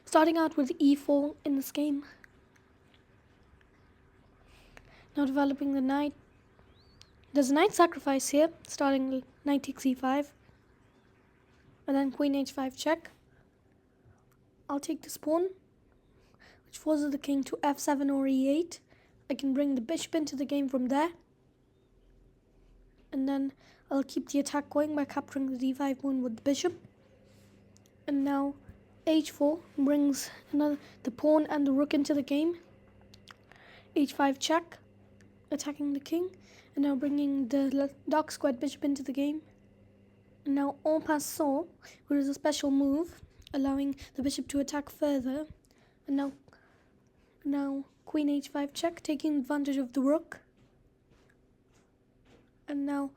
Starting out with e4 in this game. Now developing the knight. There's a knight sacrifice here, starting knight takes e5. And then queen h5 check. I'll take this pawn, which forces the king to f7 or e8. I can bring the bishop into the game from there. And then I'll keep the attack going by capturing the d5 pawn with the bishop. And now h4 brings the pawn and the rook into the game. h5 check, attacking the king. And now bringing the dark squared bishop into the game. And now en passant, which is a special move, allowing the bishop to attack further. And now queen h5 check, taking advantage of the rook. And now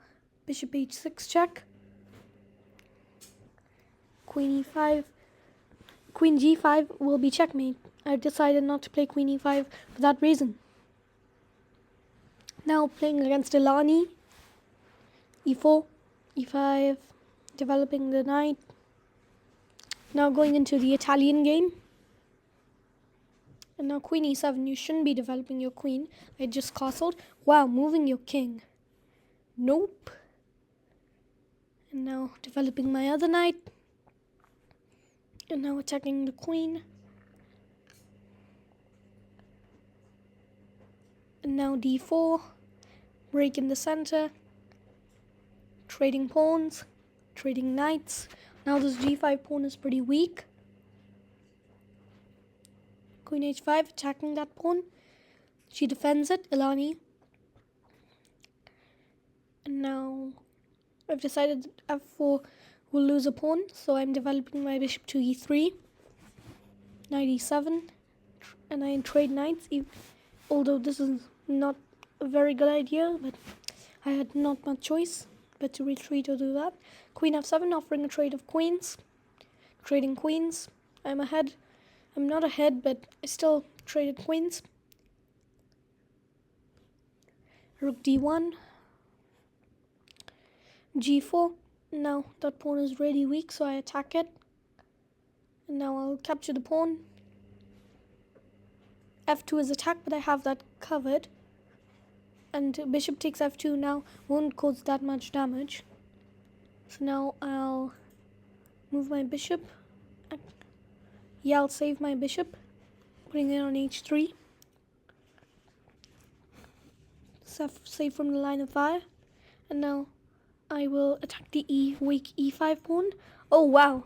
bishop h6 check. Queen e5. Queen g5 will be checkmate. I've decided not to play queen e5 for that reason. Now playing against Ilani. e4, e5, developing the knight. Now going into the Italian game. And now queen e7, you shouldn't be developing your queen. I just castled. Wow, moving your king. Nope. And now developing my other knight. And now attacking the queen. And now d4. Break in the center. Trading pawns. Trading knights. Now this g5 pawn is pretty weak. Queen h5, attacking that pawn. She defends it, Ilani. And now I've decided that f4 will lose a pawn, so I'm developing my bishop to e3. Knight e7. And I trade knights, although this is not a very good idea, but I had not much choice but to retreat or do that. Queen f7, offering a trade of queens. Trading queens. I'm ahead. I'm not ahead, but I still traded queens. Rook d1. g4. Now that pawn is really weak, so I attack it. And now I'll capture the pawn. f2 is attacked, but I have that covered. And bishop takes f2 now won't cause that much damage. So now I'll move my bishop. Yeah, I'll save my bishop, putting it on h3. Save from the line of fire. And now I will attack the weak e5 pawn. Oh wow,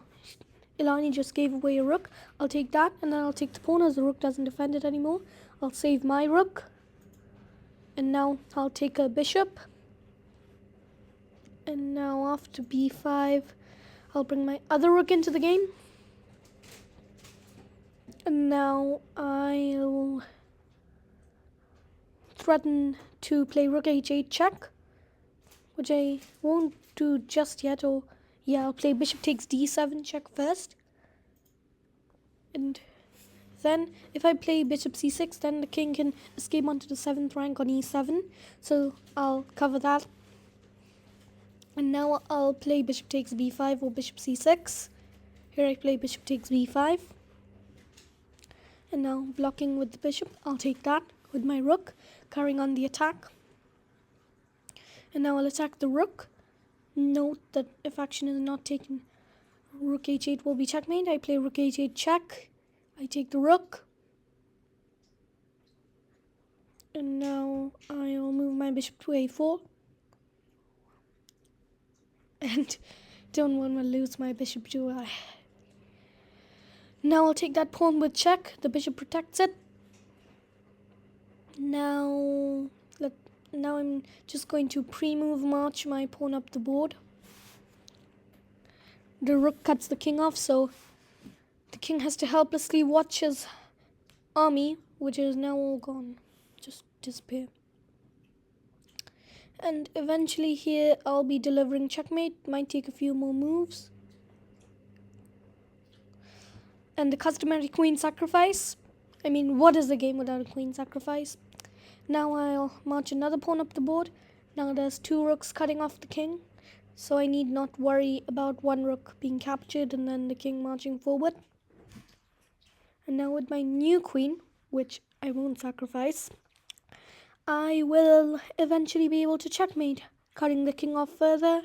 Ilani just gave away a rook. I'll take that, and then I'll take the pawn as the rook doesn't defend it anymore. I'll save my rook. And now I'll take a bishop. And now after b5, I'll bring my other rook into the game. And now I'll threaten to play rook h8 check, which I won't do just yet. Or yeah, I'll play bishop takes d7 check first. And then if I play bishop c6, then the king can escape onto the 7th rank on e7. So I'll cover that. And now I'll play bishop takes b5 or bishop c6. Here I play bishop takes b5. And now blocking with the bishop, I'll take that with my rook, carrying on the attack. And now I'll attack the rook. Note that if action is not taken, rook h8 will be checkmate. I play rook h8 check. I take the rook. And now I'll move my bishop to a4. And don't want to lose my bishop, do I? Now I'll take that pawn with check. The bishop protects it. Now I'm just going to pre-move march my pawn up the board. The rook cuts the king off, so the king has to helplessly watch his army, which is now all gone. Just disappear. And eventually here I'll be delivering checkmate. Might take a few more moves. And the customary queen sacrifice. I mean, what is the game without a queen sacrifice? Now I'll march another pawn up the board. Now there's 2 rooks cutting off the king. So I need not worry about one rook being captured and then the king marching forward. And now with my new queen, which I won't sacrifice, I will eventually be able to checkmate, cutting the king off further.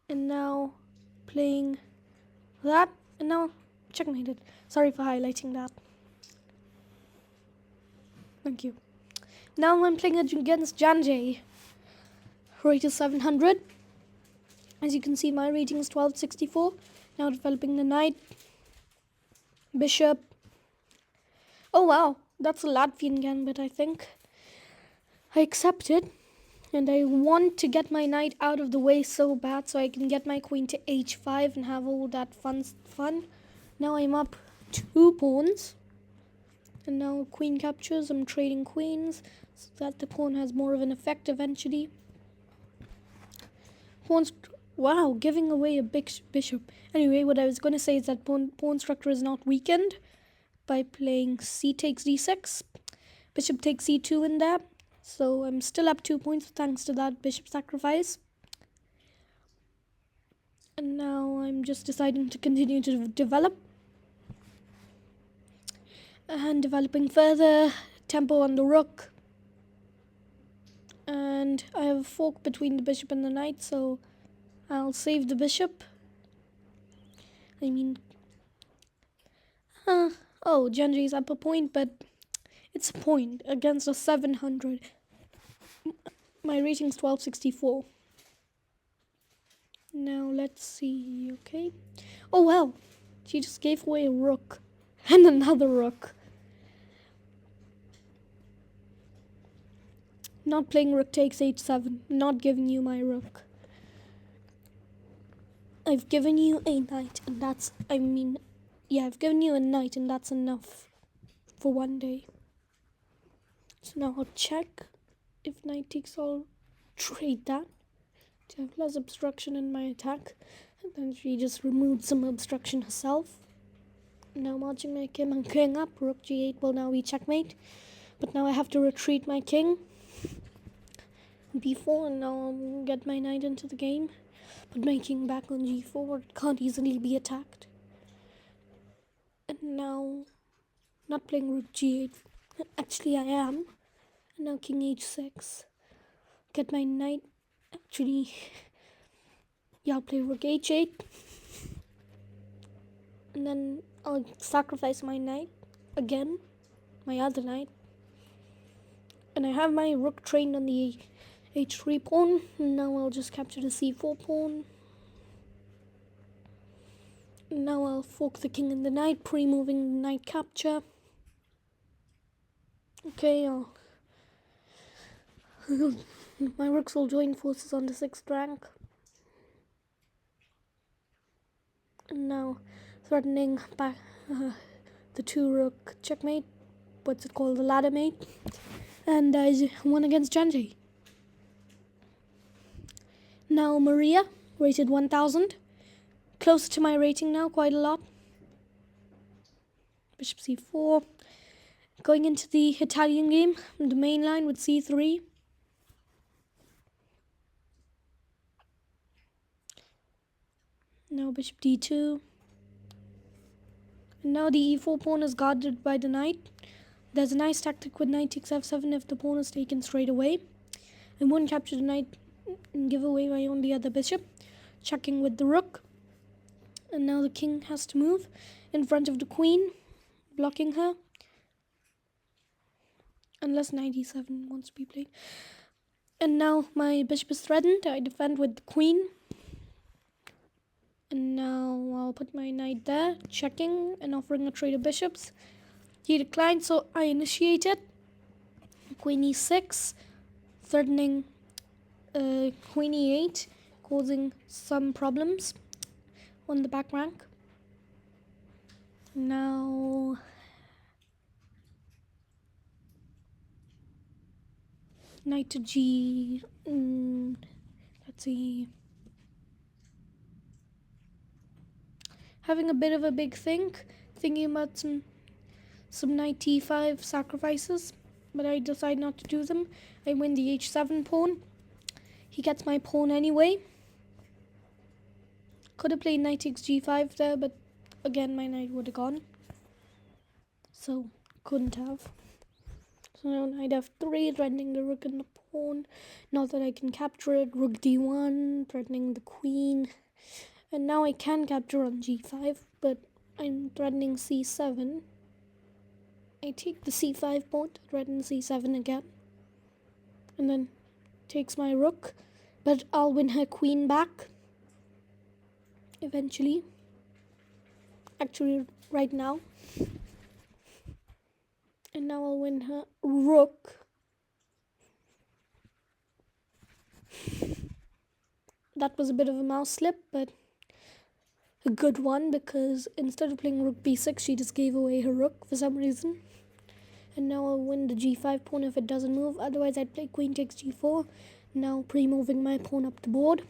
And now playing that, and now checkmated. Sorry for highlighting that. Thank you. Now I'm playing against Janjay. Rate is 700. As you can see, my rating is 1264. Now developing the knight, bishop. Oh wow, that's a Latvian gambit, I think. I accept it. And I want to get my knight out of the way so bad so I can get my queen to h5 and have all that fun. Now I'm up 2 pawns. And now queen captures. I'm trading queens so that the pawn has more of an effect eventually. Pawns, wow, giving away a big bishop. Anyway, what I was going to say is that pawn structure is not weakened by playing c takes d6. Bishop takes c2 in there. So I'm still up 2 points thanks to that bishop sacrifice. And now I'm just deciding to continue to develop. And developing further, tempo on the rook. And I have a fork between the bishop and the knight, so I'll save the bishop. Janji's up a point, but it's a point against a 700. My rating's 1264. Now let's see, okay. Oh well, she just gave away a rook and another rook. Not playing rook takes h7, not giving you my rook. I've given you a knight and I've given you a knight and that's enough for one day. So now I'll check if knight takes all, trade that to have less obstruction in my attack. And then she just removed some obstruction herself. Now marching my king up, rook g8 will now be checkmate. But now I have to retreat my king. b4, and now I'll get my knight into the game. But my king back on g4, it can't easily be attacked. And now, not playing rook g8. Actually, I am. And now king h6. Get my knight. Actually, yeah, I'll play rook h8. And then I'll sacrifice my knight again. My other knight. And I have my rook trained on the h3 pawn. And now I'll just capture the c4 pawn. And now I'll fork the king and the knight, pre-moving knight capture. Okay, my rooks will join forces on the 6th rank. And now threatening back the 2 rook checkmate. What's it called? The ladder mate. And I won against Janji. Now Maria, rated 1000. Close to my rating now, quite a lot. Bishop c4. Going into the Italian game, the main line with c3. Now bishop d2. And now the e4 pawn is guarded by the knight. There's a nice tactic with knight takes f7 if the pawn is taken straight away. I won't capture the knight and give away my only other bishop. Checking with the rook. And now the king has to move in front of the queen, blocking her. Unless knight e7 wants to be played. And now my bishop is threatened. I defend with the queen. And now I'll put my knight there, checking and offering a trade of bishops. He declined, so I initiate it. Queen e6, threatening queen e8, causing some problems on the back rank. Now knight to g. Let's see. Having a bit of a big think, thinking about some knight e5 sacrifices, but I decide not to do them. I win the h7 pawn. He gets my pawn anyway. Could have played knight takes g5 there, but again my knight would have gone. so couldn't have. So now knight f3, threatening the rook and the pawn. Not that I can capture it. Rook d1, threatening the queen. And now I can capture on g5, but I'm threatening c7. I take the c5 pawn to threaten c7 again. And then takes my rook. But I'll win her queen back. Eventually. Actually, right now. And now I'll win her rook. That was a bit of a mouse slip, but a good one, because instead of playing rook b6, she just gave away her rook for some reason. And now I'll win the g5 pawn if it doesn't move. Otherwise, I'd play queen takes g4. Now pre-moving my pawn up the board.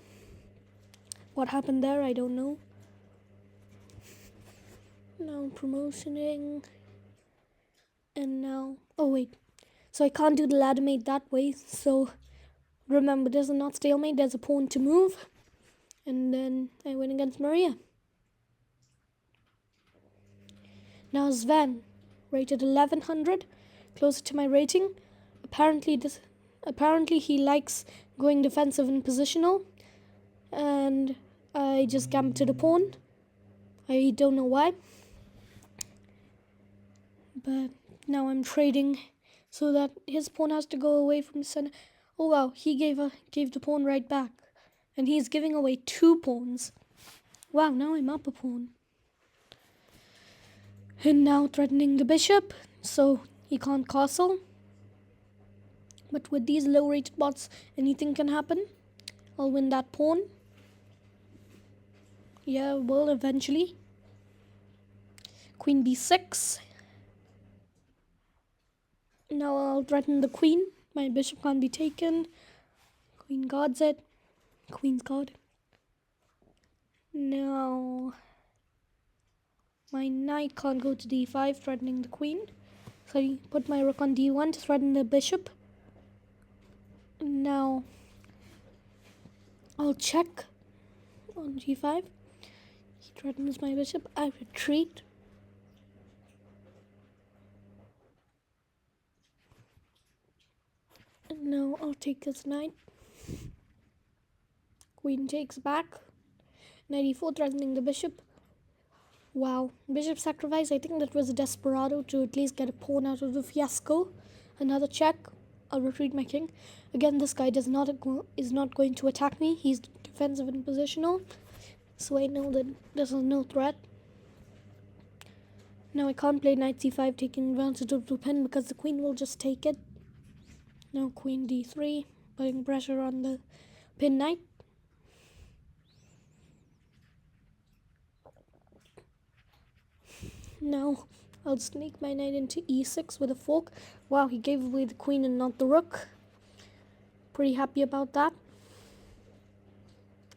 What happened there, I don't know. Now promotioning. And now... oh, wait. So I can't do the ladder mate that way. So remember, there's a not stalemate. There's a pawn to move. And then I win against Maria. Now Sven, rated 1100, closer to my rating. Apparently he likes going defensive and positional, and I just gambited a pawn. I don't know why, but now I'm trading so that his pawn has to go away from the center. Oh wow, he gave the pawn right back, and he's giving away 2 pawns. Wow, now I'm up a pawn. And now threatening the bishop, so he can't castle. But with these low-rated bots, anything can happen. I'll win that pawn. Yeah, well, eventually. Queen b6. Now I'll threaten the queen. My bishop can't be taken. Queen guards it. Queen's guard. Now my knight can't go to d5, threatening the queen. So I put my rook on d1 to threaten the bishop. Now I'll check on g5. He threatens my bishop. I retreat. And now I'll take his knight. Queen takes back. Knight e4, threatening the bishop. Wow, bishop sacrifice. I think that was a desperado to at least get a pawn out of the fiasco. Another check. I'll retreat my king. Again, this guy is not going to attack me. He's defensive and positional, so I know that this is no threat. Now I can't play knight c5, taking advantage of the pin, because the queen will just take it. Now queen d3, putting pressure on the pin knight. Now I'll sneak my knight into e6 with a fork. Wow, he gave away the queen and not the rook. Pretty happy about that.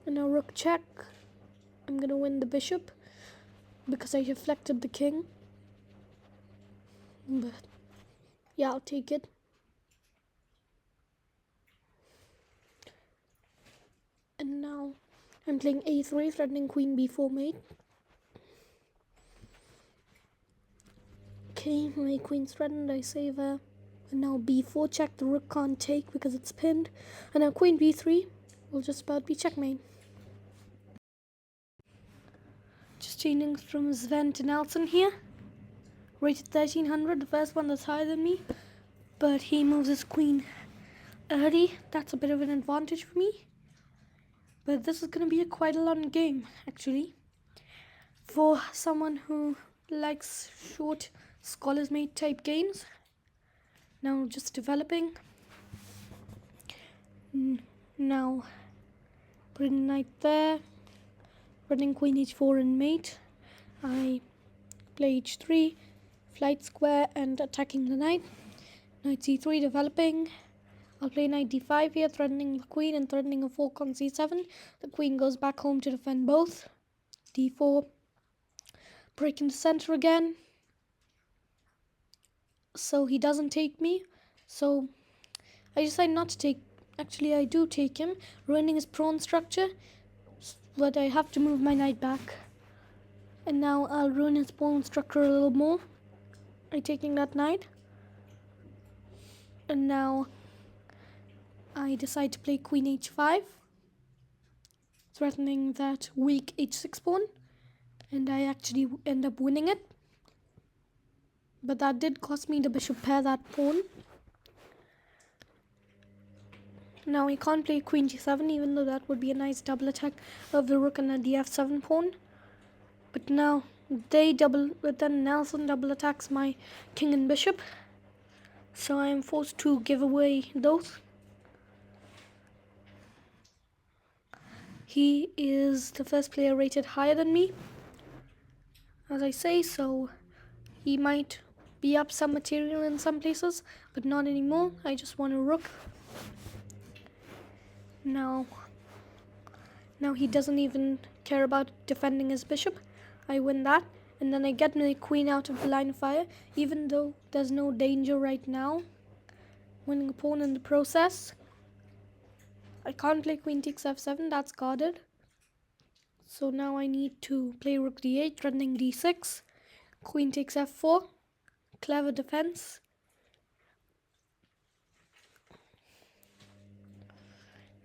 And now rook check. I'm gonna win the bishop because I deflected the king. But yeah, I'll take it. And now I'm playing a3, threatening queen b4 mate. Okay, my queen's threatened, I save her. And now b4 check, the rook can't take because it's pinned. And now queen b3 will just about be checkmate. Just changing from Sven to Nelson here. Rated 1300, the first one that's higher than me. But he moves his queen early. That's a bit of an advantage for me. But this is going to be quite a long game, actually. For someone who likes short Scholars Mate type games. Now just developing. Now putting knight there. Running queen h4 and mate. I play h3, flight square and attacking the knight. Knight c3 developing. I'll play knight d5 here, threatening the queen and threatening a fork on c7. The queen goes back home to defend both. d4. Breaking the center again. So he doesn't take me. So I decide not to take. Actually, I do take him, ruining his pawn structure. But I have to move my knight back. And now I'll ruin his pawn structure a little more. I'm taking that knight. And now I decide to play queen h5, threatening that weak h6 pawn, and I actually end up winning it. But that did cost me the bishop pair, that pawn. Now we can't play queen g7, even though that would be a nice double attack of the rook and the df7 pawn. But now then Nelson double attacks my king and bishop, so I am forced to give away those. He is the first player rated higher than me, as I say, so he might be up some material in some places, but not anymore. I just want a rook. Now he doesn't even care about defending his bishop. I win that, and then I get my queen out of the line of fire, even though there's no danger right now. Winning a pawn in the process. I can't play queen takes f7, that's guarded. So now I need to play rook d8, threatening d6. Queen takes f4. Clever defense.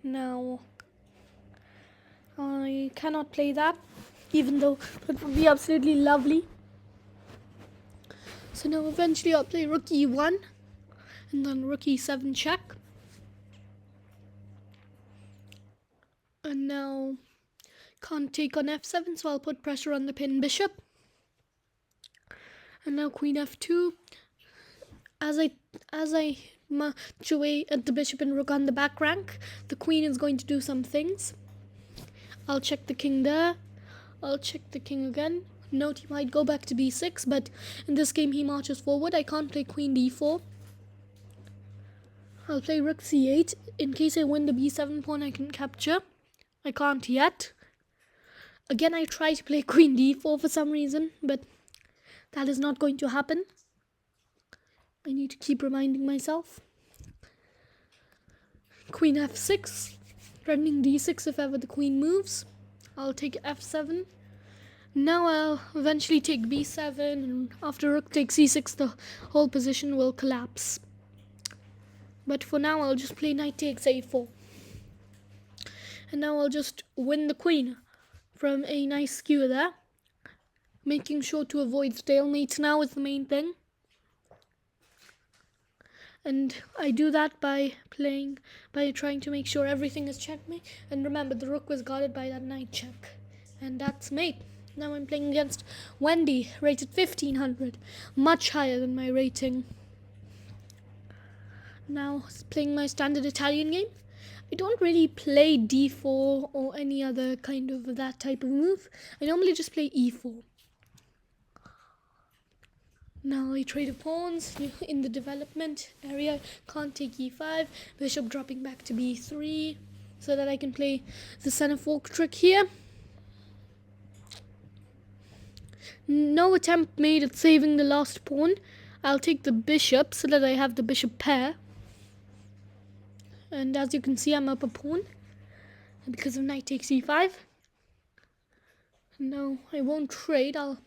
Now I cannot play that, even though it would be absolutely lovely. So now eventually I'll play rook e1 and then rook e7 check. And now can't take on f7, so I'll put pressure on the pinned bishop. And now queen f2. As I march away at the bishop and rook on the back rank, the queen is going to do some things. I'll check the king there. I'll check the king again. Note he might go back to b6, but in this game he marches forward. I can't play queen d4. I'll play rook c8. In case I win the b7 pawn, I can capture. I can't yet. Again, I try to play queen d4 for some reason, but that is not going to happen. I need to keep reminding myself. Queen f6, threatening d6 if ever the queen moves. I'll take f7. Now I'll eventually take b7, and after rook takes c6, the whole position will collapse. But for now, I'll just play knight takes a4. And now I'll just win the queen from a nice skewer there. Making sure to avoid stalemates now is the main thing. And I do that by trying to make sure everything is checkmate. And remember, the rook was guarded by that knight check. And that's mate. Now I'm playing against Wendy, rated 1500. Much higher than my rating. Now playing my standard Italian game. I don't really play d4 or any other kind of that type of move. I normally just play e4. Now I trade of pawns in the development area. Can't take e5. Bishop dropping back to b3 so that I can play the center fork trick here. No attempt made at saving the last pawn. I'll take the bishop so that I have the bishop pair. And as you can see, I'm up a pawn because of knight takes e5. No, I won't trade. I'll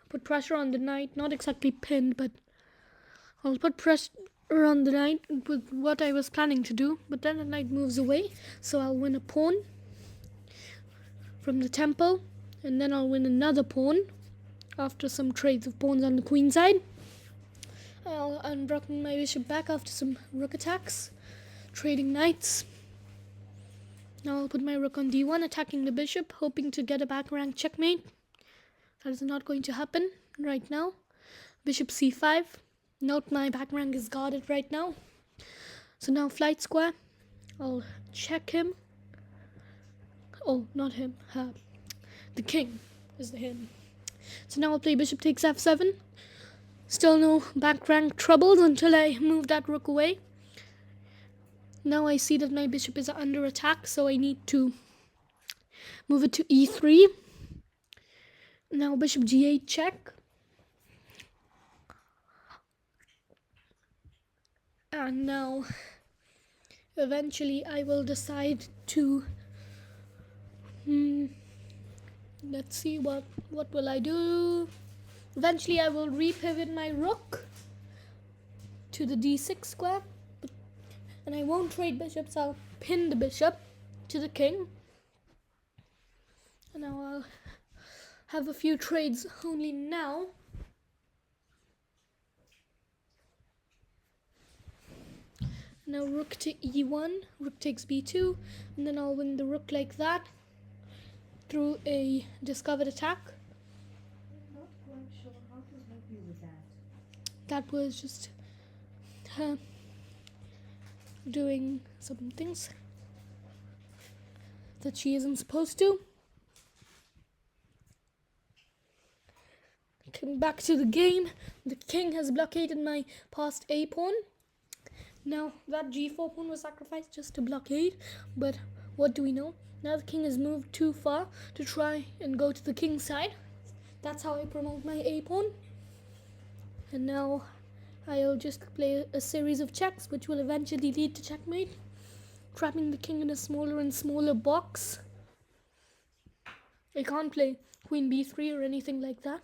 put pressure on the knight. Not exactly pinned, but I'll put pressure on the knight with what I was planning to do. But then the knight moves away, so I'll win a pawn from the tempo. And then I'll win another pawn after some trades of pawns on the queen side. I'm rocking my bishop back after some rook attacks, trading knights. Now I'll put my rook on d1, attacking the bishop, hoping to get a back rank checkmate. That is not going to happen right now. Bishop c5. Note my back rank is guarded right now. So now flight square. I'll check him. Oh, not him. Her. The king is the him. So now I'll play bishop takes f7. Still no back rank troubles until I move that rook away. Now I see that my bishop is under attack, so I need to move it to e3. Now bishop g8 check. And now eventually I will decide to let's see what will I do. Eventually I will repivot my rook to the d6 square, and I won't trade bishops. I'll pin the bishop to the king, and now I'll have a few trades only now. Now rook to e1, rook takes b2, and then I'll win the rook like that through a discovered attack. I'm not quite sure how to help you with that. That was just doing some things that she isn't supposed to. Coming back to the game, the king has blockaded my passed a pawn. Now that g4 pawn was sacrificed just to blockade, but what do we know? Now the king has moved too far to try and go to the king's side. That's how I promote my a pawn. And now I'll just play a series of checks which will eventually lead to checkmate, trapping the king in a smaller and smaller box. I can't play queen b3 or anything like that.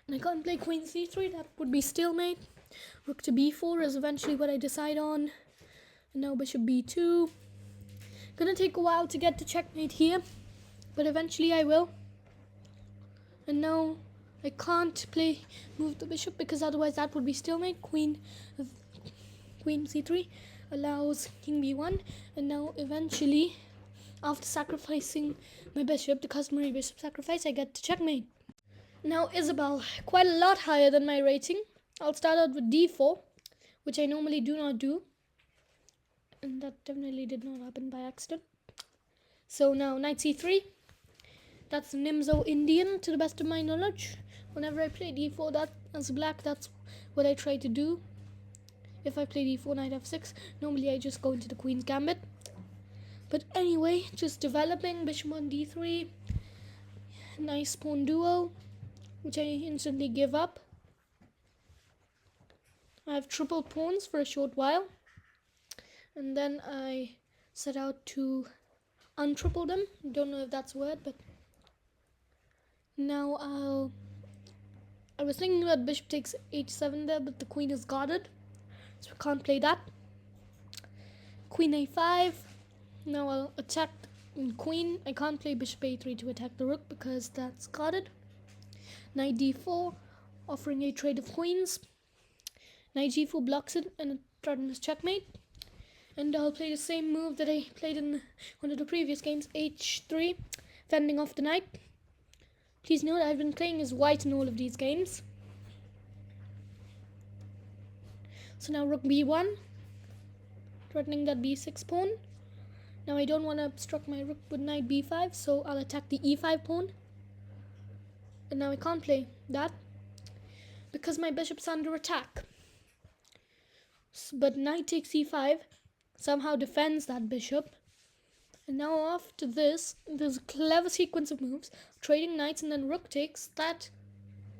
And I can't play queen c3, that would be stalemate. Rook to b4 is eventually what I decide on. And now bishop b2. Gonna take a while to get to checkmate here, but eventually I will. And now I can't move the bishop because otherwise that would be stalemate. Queen c3 allows king b1, and now eventually, after sacrificing my bishop, the customary bishop sacrifice, I get to checkmate. Now Isabel, quite a lot higher than my rating. I'll start out with d4, which I normally do not do, and that definitely did not happen by accident. So now knight c3. That's Nimzo Indian to the best of my knowledge. Whenever I play d4 that as black, that's what I try to do. If I play d4 knight f6, normally I just go into the queen's gambit. But anyway, just developing bishop on d3. Nice pawn duo, which I instantly give up. I have triple pawns for a short while, and then I set out to untriple them. Don't know if that's a word, but now I was thinking about bishop takes h7 there, but the queen is guarded, so I can't play that. Queen a5. Now I'll attack the queen. I can't play bishop a3 to attack the rook because that's guarded. Knight d4, offering a trade of queens. Knight g4 blocks it and it threatens checkmate. And I'll play the same move that I played in one of the previous games, h3, fending off the knight. Please note I've been playing as white in all of these games. So now rook b1, threatening that b6 pawn. Now I don't want to obstruct my rook with knight b5, so I'll attack the e5 pawn. And now I can't play that because my bishop's under attack. But knight takes e5 somehow defends that bishop. And now after this, there's a clever sequence of moves, trading knights, and then rook takes, that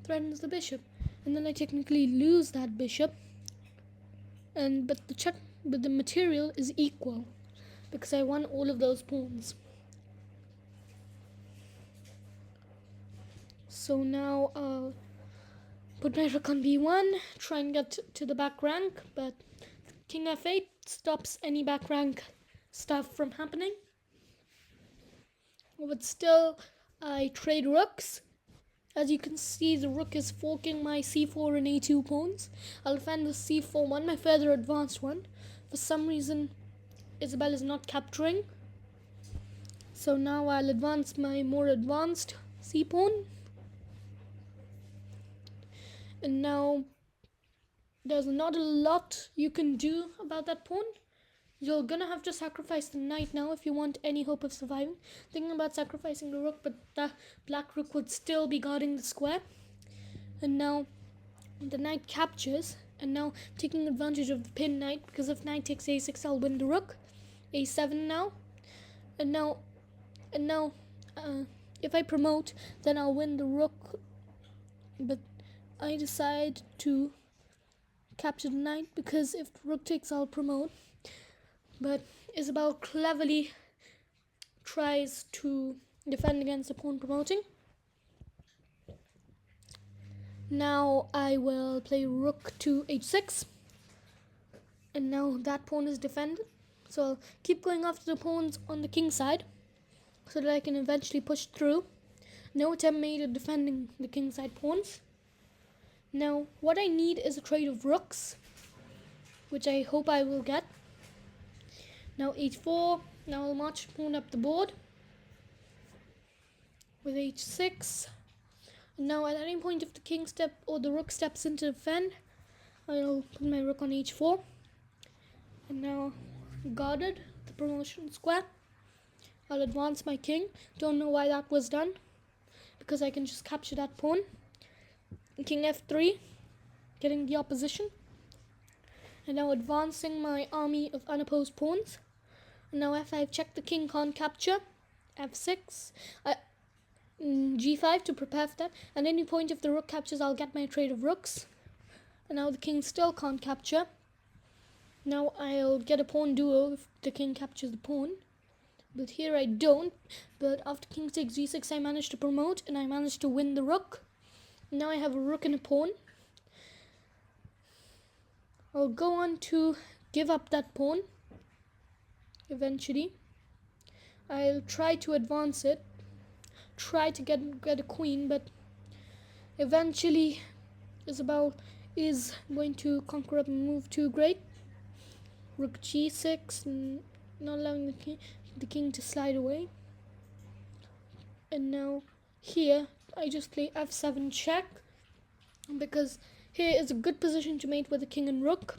threatens the bishop. And then I technically lose that bishop. But the material is equal because I won all of those pawns. So now I'll put my rook on b1, try and get to the back rank, but king f8 stops any back rank stuff from happening. But still, I trade rooks. As you can see, the rook is forking my c4 and a2 pawns. I'll defend the c4 one, my further advanced one. For some reason, Isabel is not capturing. So now I'll advance my more advanced c-pawn. And now there's not a lot you can do about that pawn. You're gonna have to sacrifice the knight now if you want any hope of surviving. Thinking about sacrificing the rook, but the black rook would still be guarding the square. And now the knight captures, and now taking advantage of the pinned knight, because if knight takes a6, I'll win the rook. a7 now. And now, if I promote, then I'll win the rook. But I decide to capture the knight because if the rook takes, I'll promote. But Isabel cleverly tries to defend against the pawn promoting. Now I will play rook to h6. And now that pawn is defended. So I'll keep going after the pawns on the king side so that I can eventually push through. No attempt made at defending the king side pawns. Now what I need is a trade of rooks, which I hope I will get. Now h4. Now I'll march pawn up the board with h6. And now at any point if the king step or the rook steps into defend, I'll put my rook on h4. And now guarded the promotion square. I'll advance my king. Don't know why that was done, because I can just capture that pawn. King f3, getting the opposition. And now advancing my army of unopposed pawns. And now f5, check, the king can't capture. f6, g5 to prepare for that. At any point if the rook captures, I'll get my trade of rooks. And now the king still can't capture. Now I'll get a pawn duo if the king captures the pawn. But here I don't. But after king takes g6, I managed to promote and I managed to win the rook. Now I have a rook and a pawn. I'll go on to give up that pawn eventually. I'll try to advance it, try to get a queen, but eventually Isabel is going to conquer up and move too great. Rook g6, not allowing the king to slide away. And now here I just play f7 check, because here is a good position to mate with the king and rook.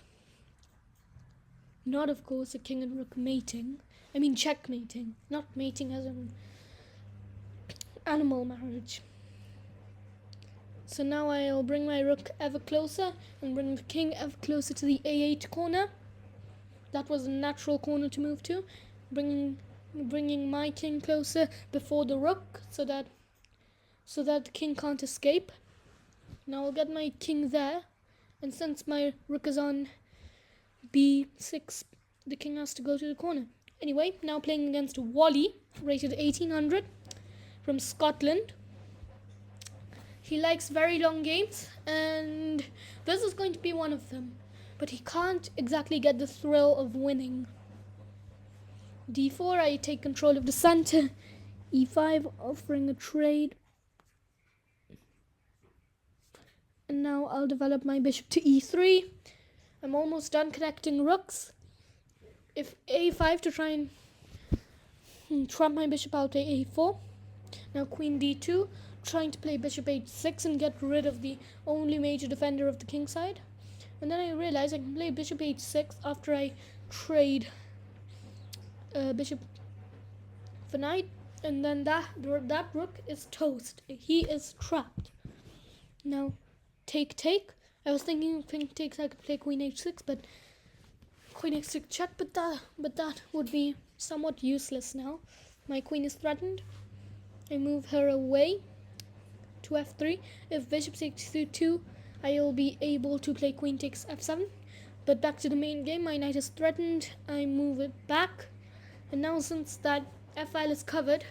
Not, of course, a king and rook mating. I mean checkmating, not mating as in animal marriage. So now I'll bring my rook ever closer and bring the king ever closer to the a8 corner. That was a natural corner to move to. Bringing my king closer before the rook so that the king can't escape. Now I'll get my king there, and since my rook is on b6, the king has to go to the corner. Anyway, now playing against Wally, rated 1800, from Scotland. He likes very long games, and this is going to be one of them. But he can't exactly get the thrill of winning. d4, I take control of the center. e5, offering a trade. And now I'll develop my bishop to e3. I'm almost done connecting rooks. If a5 to try and trump my bishop, I'll play a4. Now queen d2, trying to play bishop h6 and get rid of the only major defender of the king side. And then I realize I can play bishop h6 after I trade bishop for knight, and then that rook is toast. He is trapped. Now take. I was thinking if king takes I could play queen h6, but queen h6 check, but that would be somewhat useless now. My queen is threatened. I move her away to f3. If bishop takes c2, I will be able to play queen takes f7. But back to the main game, my knight is threatened. I move it back. And now since that f-file is covered,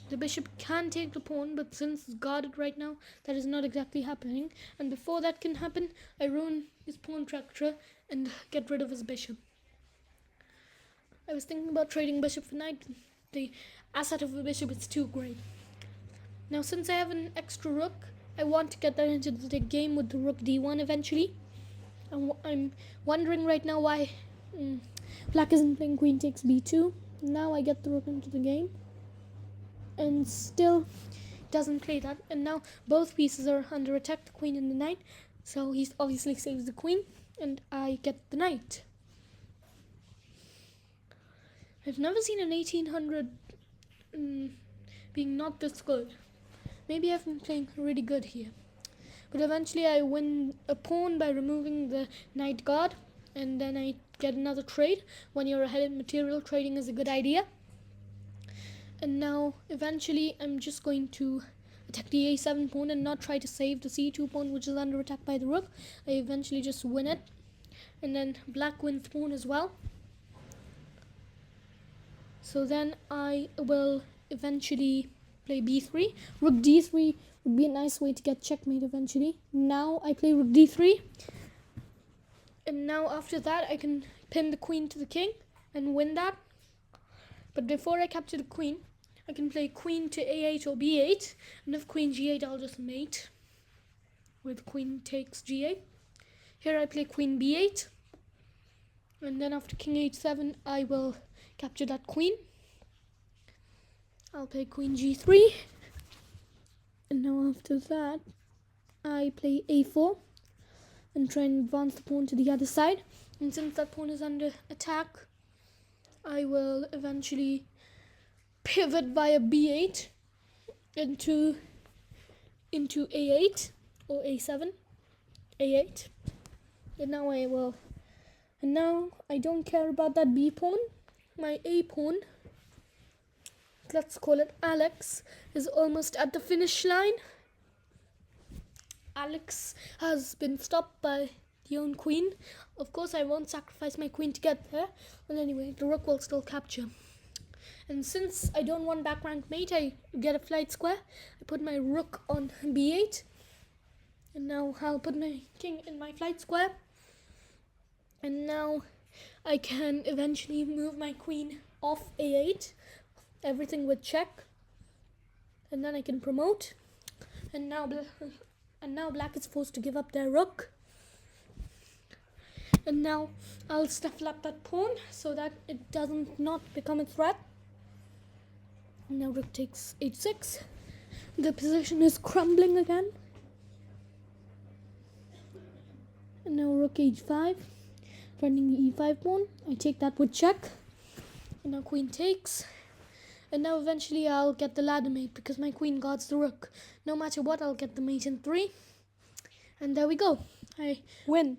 the bishop can take the pawn, but since it's guarded right now, that is not exactly happening. And before that can happen, I ruin his pawn structure and get rid of his bishop. I was thinking about trading bishop for knight. The asset of the bishop is too great. Now since I have an extra rook, I want to get that into the game with the rook d1 eventually. I'm wondering right now why black isn't playing queen takes b2. Now I get the rook into the game, and still doesn't play that. And now both pieces are under attack, the queen and the knight. So he obviously saves the queen, and I get the knight. I've never seen an 1800 being not this good. Maybe I've been playing really good here. But eventually I win a pawn by removing the knight guard, and then I get another trade. When you're ahead in material, trading is a good idea. And now eventually I'm just going to attack the a7 pawn and not try to save the c2 pawn, which is under attack by the rook. I eventually just win it, and then black wins the pawn as well. So then I will eventually play b3. Rook d3 would be a nice way to get checkmate eventually. Now I play rook d3. And now after that I can pin the queen to the king and win that. But before I capture the queen, I can play queen to a8 or b8. And if queen g8, I'll just mate with queen takes g8. Here I play queen b8. And then after king h7, I will capture that queen. I'll play queen g3. And now after that, I play a4 and try and advance the pawn to the other side. And since that pawn is under attack, I will eventually pivot via b8 into a8 or a7, a8. And now I don't care about that b pawn. My a pawn, let's call it Alex, is almost at the finish line. Alex has been stopped by the own queen. Of course, I won't sacrifice my queen to get there. But anyway, the rook will still capture. And since I don't want back rank mate, I get a flight square. I put my rook on b8. And now I'll put my king in my flight square. And now I can eventually move my queen off a8. Everything with check. And then I can promote. And now black is forced to give up their rook. And now I'll shuffle up that pawn so that it doesn't not become a threat. And now rook takes h6. The position is crumbling again. And now rook h5. Running the e5 pawn. I take that with check. And now queen takes. And now eventually I'll get the ladder mate because my queen guards the rook. No matter what, I'll get the mate in 3. And there we go. I win.